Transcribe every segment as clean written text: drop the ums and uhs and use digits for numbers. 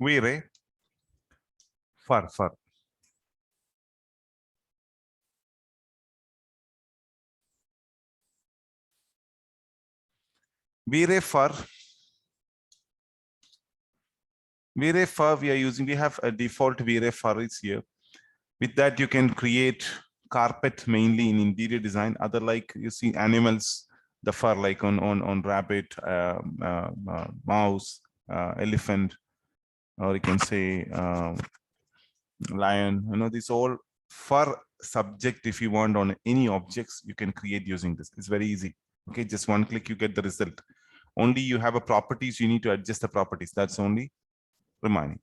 Vray Fur. Vray Fur we are using, we have a default Vray Fur is here. With that, you can create carpet mainly in interior design. Other, like you see animals, the fur like on rabbit, mouse, elephant, or you can say lion. You know, these all fur subject. If you want on any objects, you can create using this. It's very easy. Okay, just one click, you get the result. Only you have a properties, you need to adjust the properties. That's only remaining.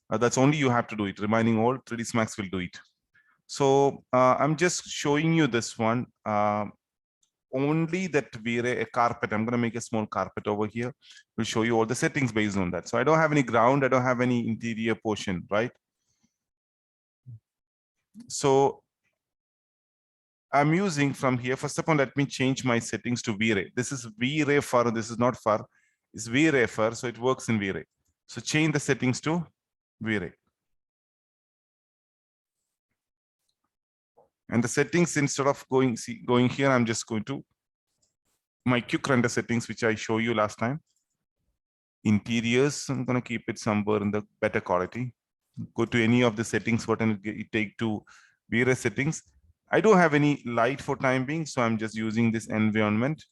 That's only you have to do it. Remaining all 3dsmax will do it. So I'm just showing you this one. Only that Vray a carpet. I'm going to make a small carpet over here. We'll show you all the settings based on that. So I don't have any ground. I don't have any interior portion, right? So I'm using from here. First of all, let me change my settings to Vray. This is Vray Fur. This is not Fur. It's Vray Fur. So it works in Vray. So change the settings to Vray. And the settings, instead of going here, I'm just going to my quick render settings, which I show you last time. Interiors, I'm going to keep it somewhere in the better quality. Go to any of the settings button, it take to Vray settings. I don't have any light for time being, so I'm just using this environment,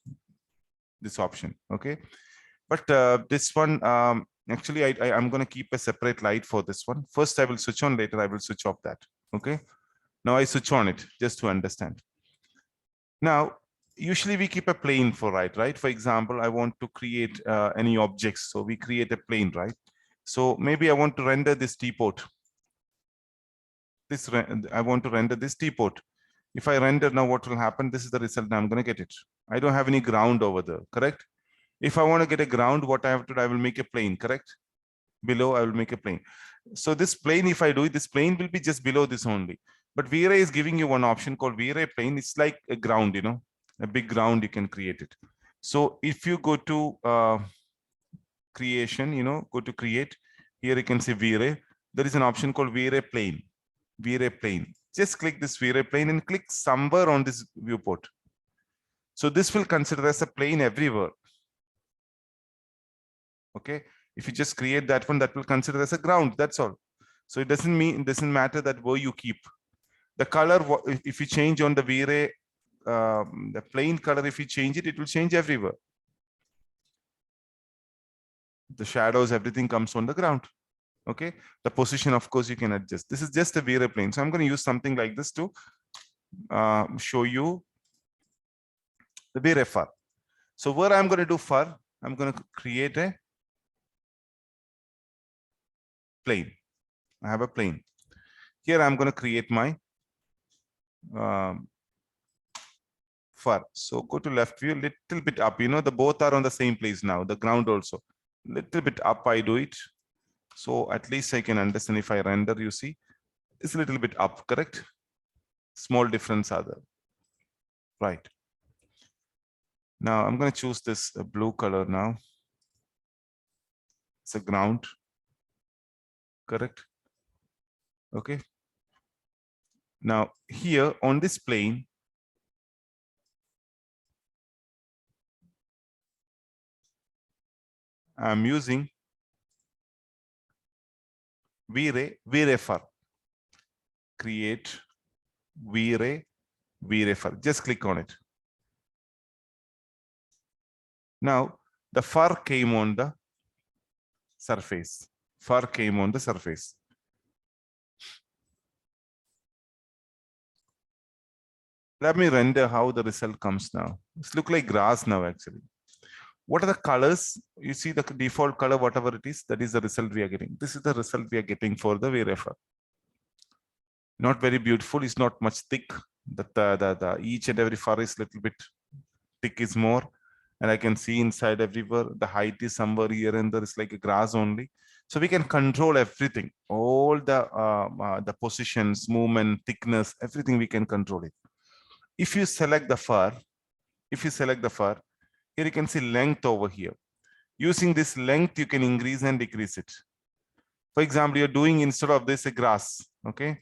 this option. Okay, but this one, actually, I'm going to keep a separate light for this one. First, I will switch on. Later, I will switch off that. Okay. Now I switch on it just to understand. Now, usually we keep a plane for right? For example, I want to create any objects. So we create a plane, right? So maybe I want to render this teapot. I want to render this teapot. If I render now, what will happen? This is the result. Now I'm going to get it. I don't have any ground over there, correct? If I want to get a ground, what I have to do, I will make a plane, correct? Below, I will make a plane. So this plane, if I do it, this plane will be just below this only. But Vray is giving you one option called Vray Plane. It's like a ground, you know, a big ground, you can create it. So if you go to creation, you know, go to create, here you can see Vray. There is an option called Vray Plane. Vray Plane. Just click this Vray Plane and click somewhere on this viewport. So this will consider as a plane everywhere. Okay. If you just create that one, that will consider as a ground. That's all. So it doesn't matter that where you keep. The color, if you change on the Vray, the plain color, if you change it, it will change everywhere. The shadows, everything comes on the ground. Okay. The position, of course, you can adjust. This is just a Vray plane. So I'm going to use something like this to show you the Vray Fur. So where I'm going to do fur, I'm going to create a plane. I have a plane. Here I'm going to create my fur. So go to left view, little bit up. You know, the both are on the same place now. The ground also little bit up. I do it, so at least I can understand. If I render, you see, it's a little bit up. Correct? Small difference are there. Right. Now I'm going to choose this blue color. Now it's a ground. Correct? Okay. Now here on this plane, I'm using Vray Fur. Create Vray Fur. Just click on it. Now the fur came on the surface. Fur came on the surface. Let me render how the result comes now. It's look like grass now actually. What are the colors? You see the default color, whatever it is, that is the result we are getting. This is the result we are getting for the Vray Fur. Not very beautiful. It's not much thick. The each and every fur is little bit thick is more. And I can see inside everywhere. The height is somewhere here and there is like a grass only. So we can control everything. All the positions, movement, thickness, everything we can control it. If you select the fur, here you can see length over here. Using this length, you can increase and decrease it. For example, you're doing instead of this a grass, okay?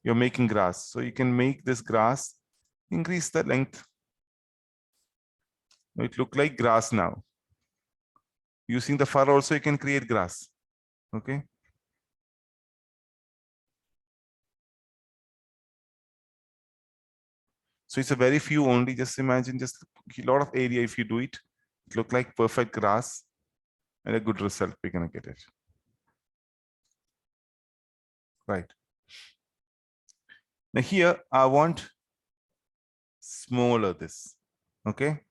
You're making grass. So you can make this grass, increase the length. It look like grass now. Using the fur also, you can create grass, okay? So it's a very few only. Just imagine just a lot of area. If you do it, it look like perfect grass and a good result. We're gonna get it. Right. Now here I want smaller this, okay?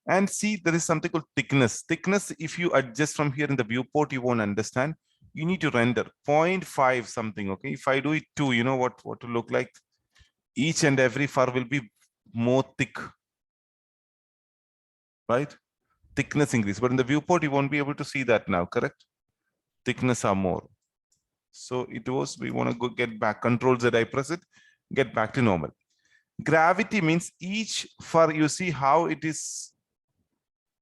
And see, there is something called thickness. Thickness, if you adjust from here in the viewport, you won't understand. You need to render 0.5 something, okay? If I do it 2, you know what to look like? Each and every fur will be more thick, right? Thickness increase, but in the viewport, you won't be able to see that now, correct? Thickness are more. So it was, we want to go get back, Control Z, I press it, get back to normal. Gravity means each fur, you see how it is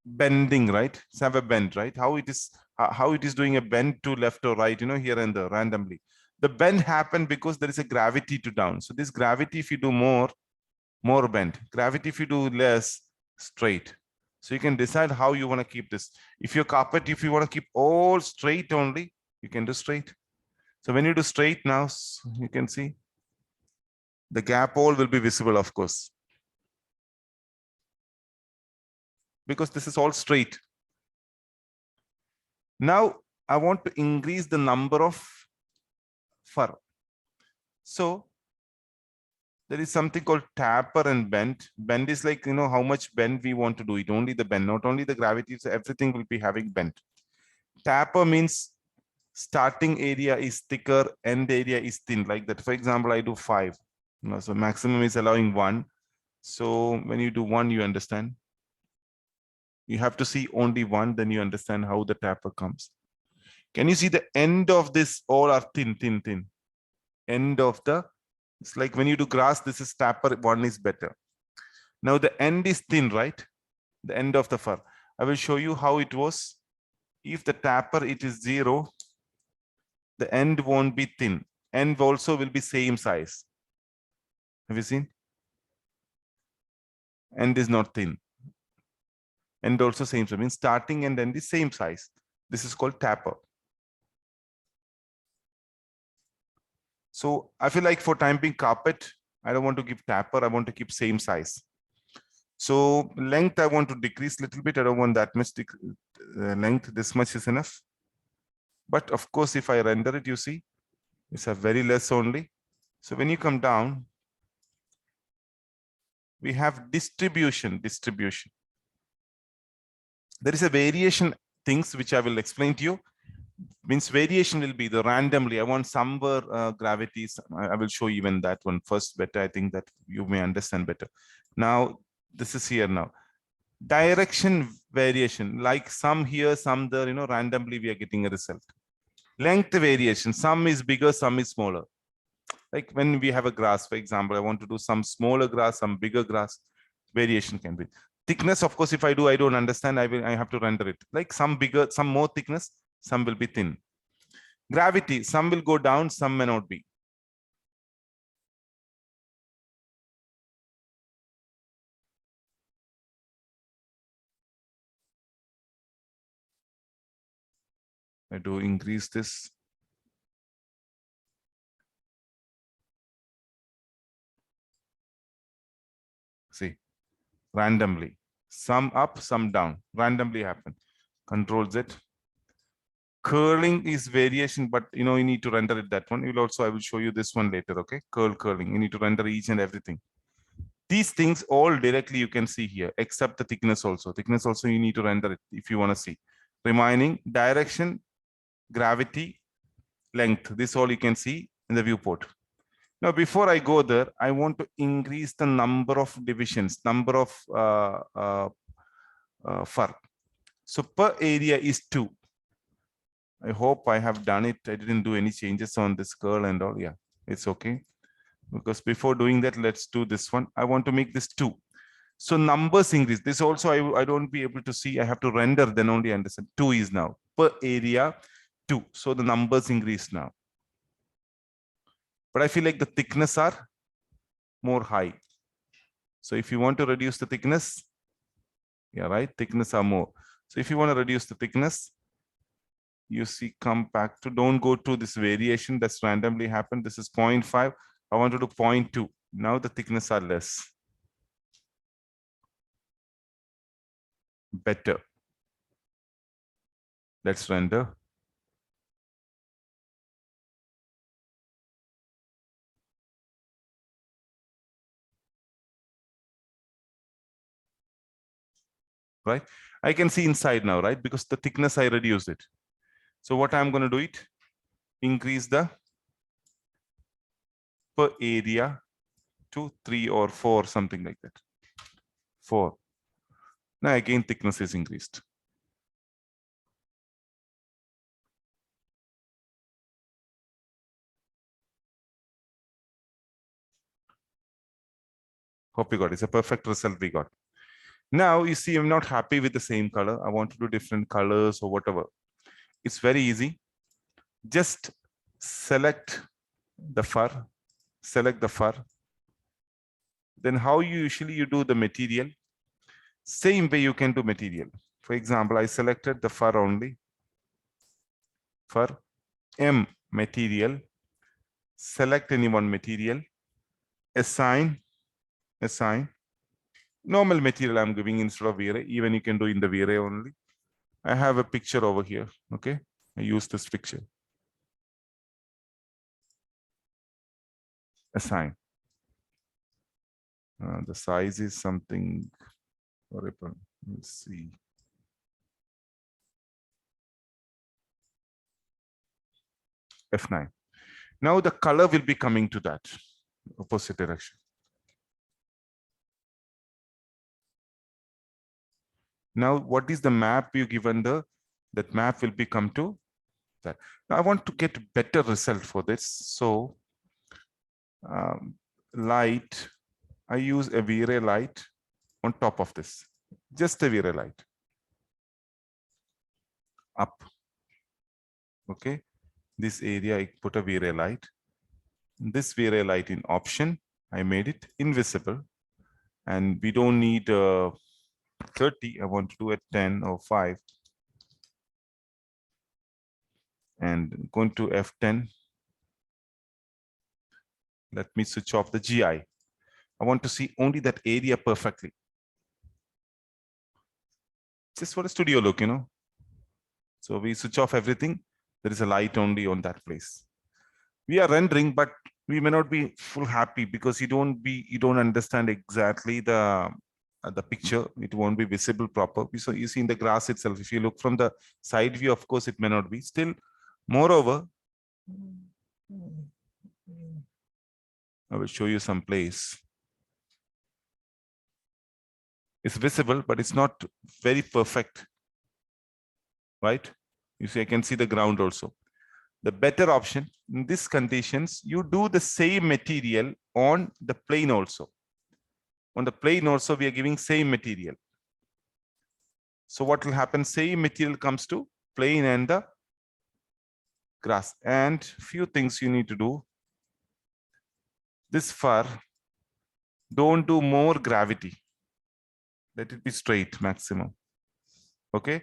bending, right? It's have a bend, right? How it is doing a bend to left or right, you know, here and there randomly. The bend happened because there is a gravity to down. So this gravity, if you do more bend. Gravity, if you do less, straight. So you can decide how you want to keep this. If your carpet, if you want to keep all straight only, you can do straight. So when you do straight now, you can see the gap all will be visible, of course, because this is all straight. Now I want to increase the number of fur. So there is something called taper and bend. Bend is like, you know, how much bend we want to do it. Only the bend, not only the gravity, so everything will be having bend. Taper means starting area is thicker, end area is thin, like that. For example, I do 5. So maximum is allowing 1. So when you do 1, you understand. You have to see only 1, then you understand how the taper comes. Can you see the end of this? All are thin. End of the, it's like when you do grass, this is taper, 1 is better. Now the end is thin, right? The end of the fur. I will show you how it was. If the taper, it is 0, the end won't be thin. End also will be same size. Have you seen? End is not thin. End also same size. Means starting and end is same size. This is called taper. So I feel like for time being carpet, I don't want to give taper. I want to keep same size. So length, I want to decrease a little bit. I don't want that much length. This much is enough. But of course, if I render it, you see, it's a very less only. So when you come down, we have distribution. There is a variation things which I will explain to you. Means variation will be the randomly. I want somewhere gravities. I will show you even that one first better. I think that you may understand better. Now, this is here now. Direction variation, like some here, some there, you know, randomly we are getting a result. Length variation, some is bigger, some is smaller. Like when we have a grass, for example, I want to do some smaller grass, some bigger grass, variation can be. Thickness, of course, if I don't understand, I have to render it. Like some bigger, some more thickness, some will be thin. Gravity, some will go down, some may not be. I do increase this. See, randomly, some up, some down, randomly happen. Control Z. Curling is variation, but you know, you need to render it that one. You'll also, I will show you this one later. Okay, curling. You need to render each and everything. These things all directly you can see here, except the thickness also. Thickness also you need to render it if you want to see. Remaining direction, gravity, length. This all you can see in the viewport. Now, before I go there, I want to increase the number of divisions, number of fur. So per area is 2. I hope I have done it. I didn't do any changes on this curl and all. Yeah, it's okay. Because before doing that, let's do this one. I want to make this 2. So numbers increase. This also I don't be able to see. I have to render, then only understand. 2 is now per area. 2. So the numbers increase now. But I feel like the thickness are more high. So if you want to reduce the thickness, yeah, right, thickness are more. So if you want to reduce the thickness, you see, come back to, don't go to this variation that's randomly happened. This is 0.5. I want to do 0.2. Now the thickness are less. Better. Let's render. Right? I can see inside now, right? Because the thickness, I reduced it. So what I'm going to do it, increase the per area to 3 or 4, something like that. 4. Now again, thickness is increased. Hope you got it. It's a perfect result we got. Now you see, I'm not happy with the same color. I want to do different colors or whatever. It's very easy. Just select the fur, select the fur. Then how you usually do the material, same way you can do material. For example, I selected the fur only, fur, M material, select any one material, assign, normal material I'm giving instead of Vray. Even you can do in the Vray only. I have a picture over here, okay? I use this picture. Assign. The size is something horrible. Let's see. F9. Now the color will be coming to that opposite direction. Now, what is the map you given that map will become to that. Now, I want to get better result for this. So light, I use a Vray light on top of this, just a Vray light up. Okay, this area I put a Vray light. This Vray light in option, I made it invisible, and we don't need 30. I want to do a 10 or 5, and going to F10. Let me switch off the GI. I want to see only that area perfectly. Just for a studio look, you know. So we switch off everything. There is a light only on that place. We are rendering, but we may not be full happy because you don't understand exactly the picture. It won't be visible proper. So you see in the grass itself, if you look from the side view, of course, it may not be. Still, moreover, I will show you some place. It's visible, but it's not very perfect, right? You see, I can see the ground also. The better option in these conditions, you do the same material on the plane also. On the plane also, we are giving same material. So what will happen? Same material comes to plane and the grass. And few things you need to do. This fur, don't do more gravity. Let it be straight maximum. Okay,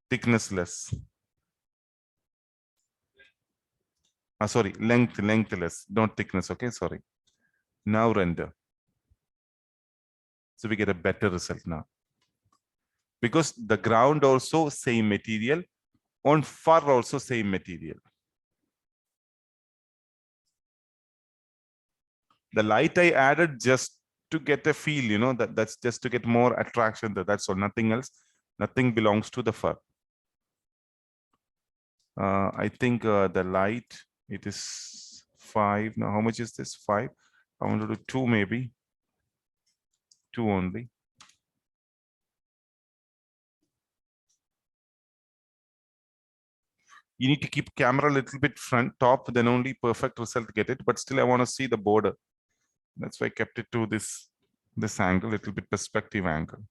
thickness less. Sorry, length less, don't thickness. Okay, sorry. Now render. So we get a better result now. Because the ground also same material, on fur also same material. The light I added just to get a feel, you know, that's just to get more attraction. That's all, nothing else. Nothing belongs to the fur. I think the light, it is 5. Now, how much is this? 5. I want to do 2 maybe. 2 only. You need to keep camera a little bit front top, then only perfect result get it. But still, I want to see the border. That's why I kept it to this angle, a little bit perspective angle.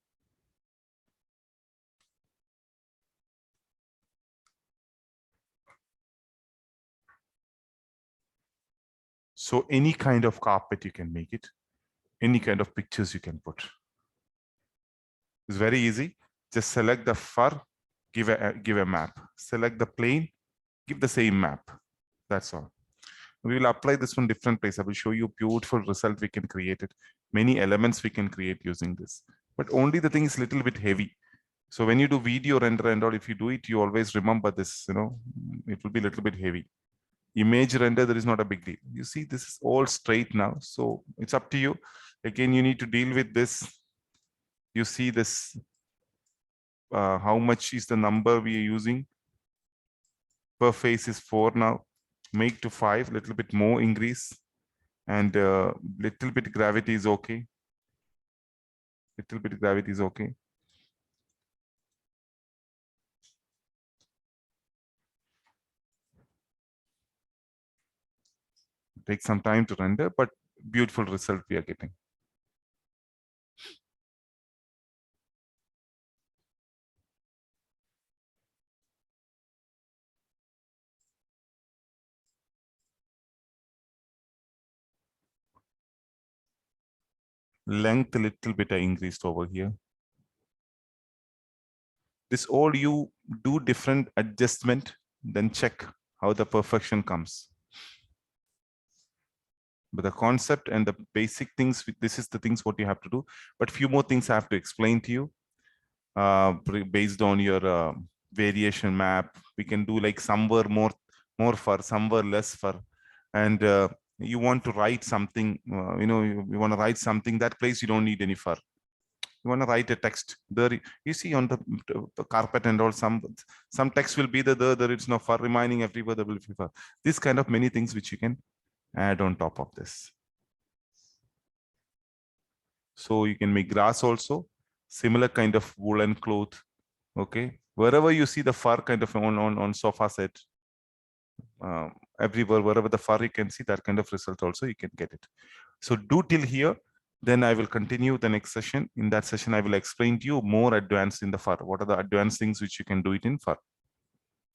So any kind of carpet you can make it, any kind of pictures you can put. It's very easy. Just select the fur, give a map. Select the plane, give the same map. That's all. We will apply this one different place. I will show you a beautiful result we can create it. Many elements we can create using this. But only the thing is a little bit heavy. So when you do video render and all, if you do it, you always remember this, you know, it will be a little bit heavy. Image render, there is not a big deal. You see, this is all straight now. So it's up to you. Again, you need to deal with this. You see this, how much is the number we are using? Per face is 4 now. Make to 5, little bit more increase. And little bit gravity is okay. Little bit gravity is okay. Take some time to render, but beautiful result we are getting. Length a little bit I increased over here. This all you do different adjustment, then check how the perfection comes. But the concept and the basic things, this is the things what you have to do. But few more things I have to explain to you. Based on your variation map, we can do like somewhere more fur, somewhere less fur. And you want to write something, you know, you want to write something, that place you don't need any fur. You want to write a text there, you see on the carpet and all, some text will be there it's no fur, reminding everywhere there will be fur. This kind of many things which you can add on top of this. So you can make grass also, similar kind of woolen cloth. Okay, wherever you see the fur kind of on sofa set, everywhere wherever the fur you can see, that kind of result also you can get it. So do till here, then I will continue the next session. In that session I will explain to you more advanced in the fur, what are the advanced things which you can do it in fur.